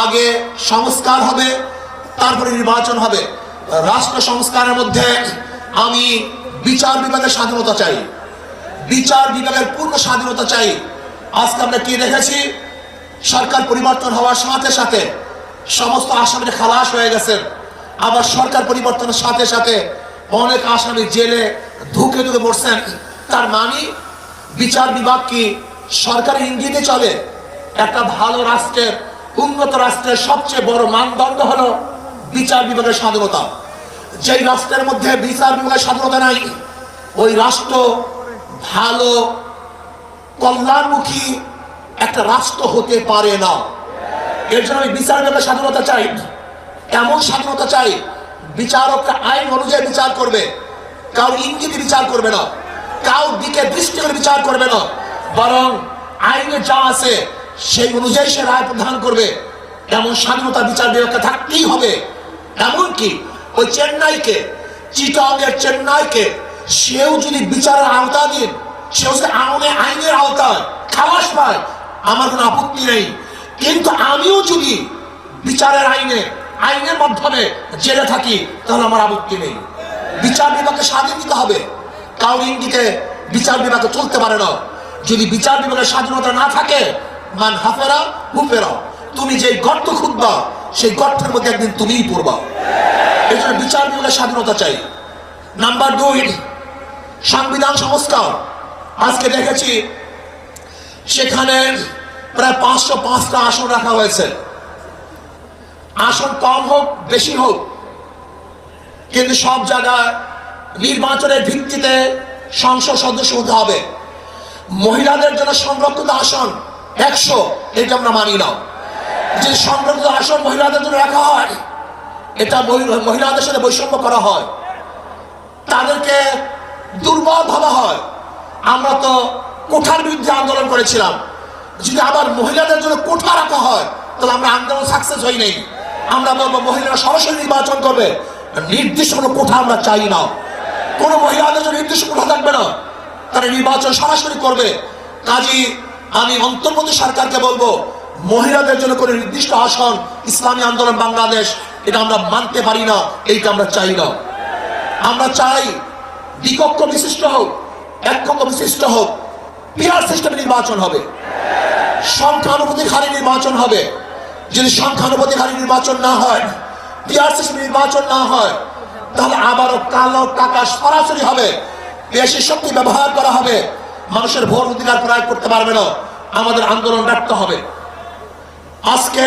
আগে সংস্কার হবে, তারপরে নির্বাচন হবে। রাষ্ট্র সংস্কারের মধ্যে আমি বিচার বিভাগের স্বাধীনতা চাই, বিচার বিভাগের পূর্ণ স্বাধীনতা চাই। আজকে আমরা কি দেখেছি, সরকার পরিবর্তন হওয়ার সাথে সাথে সমস্ত আসামি খালাস হয়ে গেছেন, আবার সরকার পরিবর্তনের সাথে সাথে অনেক আসামি জেলে ধুকে ধুকে পড়ছেন। তার মানে বিচার বিভাগ কি সরকারের ইঙ্গিতে চলে? একটা ভালো রাষ্ট্রের, উন্নত রাষ্ট্রের সবচেয়ে বড় মানদণ্ড হলো বিচার বিভাগের স্বাধীনতা। যেই রাষ্ট্রের মধ্যে বিচার বিভাগের স্বাধীনতা নাই, ওই রাষ্ট্র ভালো কল্যাণমুখী একটা রাষ্ট্র হতে পারে না। এর জন্য আমি বিচার বিভাগের স্বাধীনতা চাই, এমন স্বাধীনতা চাই বিচারকরা আইন অনুযায়ী বিচার করবে, কারো ইঙ্গিতে বিচার করবে না, কারো দিকে দৃষ্টি করে বিচার করবে না, বরং আইনে যা আছে সেই অনুযায়ী সে রায় প্রদান করবে। এমন স্বাধীনতা বিচার বিভাগকে থাকতেই হবে। এমনকি ওই চেন্নাইকে, চিটাগংয়ের চেন্নাইকে সেও যদি বিচারের আওতা দিন, সেও যদি আইনের আওতায় খালাস পায়, আমার কোনো আপত্তি নেই। কিন্তু আমিও যদি বিচারের আইনের মাধ্যমে জেলে থাকি, তাহলে আমার আপত্তি নেই। বিচার বিভাগকে স্বাধীন দিতে হবে, কারোর ইঙ্গিতে বিচার বিভাগে চলতে পারে না। যদি বিচার বিভাগের স্বাধীনতা না থাকে, মান হাফেরা হুফেরা, তুমি যে গর্ত খুঁজবা সেই গর্তের মধ্যে একদিন তুমিই পড়বা। এই জন্য বিচার বিভাগের স্বাধীনতা চাই। নাম্বার 2, সংবিধান সংস্কার। আজকে দেখেছি সেখানে প্রায় 505টা আসন রাখা হয়েছে। আসন কম হোক বেশি হোক, কিন্তু সব জায়গায় নির্বাচনের ভিত্তিতে সংসদ সদস্য হতে হবে। মহিলাদের জন্য সংরক্ষিত আসন 100, এটা আমরা মানি না। যে সংরক্ষিত আসন মহিলাদের জন্য রাখা হয়, এটা মহিলাদের সাথে বৈষম্য করা হয়, তাদেরকে দুর্বল ভাবা হয়। আমরা তো কোঠার বিরুদ্ধে আন্দোলন করেছিলাম, যদি আবার মহিলাদের জন্য কোঠা রাখা হয় তাহলে আমরা আন্দোলন সাকসেস হই নাই। আমরা বলবো মহিলারা সরাসরি নির্বাচন করবে, নির্দিষ্ট কোনো কোঠা আমরা চাই না। কোনো মহিলাদের জন্য নির্দিষ্ট কোঠা থাকবে না, তারা নির্বাচন সরাসরি করবে। কাজী আমি অন্তর্বর্তী সরকারকে বলবো, মহিলাদের জন্য কোনো নির্দিষ্ট আসন ইসলামী আন্দোলন বাংলাদেশ এটা আমরা মানতে পারি না, এইটা আমরা চাই না। আমরা চাই দ্বিকক্ষ বিশিষ্ট হোক, এককক্ষ বিশিষ্ট হোক, পিয়ার সিস্টেমে নির্বাচন হবে, সংখ্যানুপাতিক হারে নির্বাচন হবে। যদি সংখ্যানুপাতিক হারে নির্বাচন না হয়, পিয়ার সিস্টেমে নির্বাচন না হয়, তাহলে আবারও কালো টাকা সরাসরি হবে, বেশি শক্তি ব্যবহার করা হবে, মানুষের ভোট অধিকার প্রয়োগ করতে পারবে না, আমাদের আন্দোলন ব্যর্থ হবে। আজকে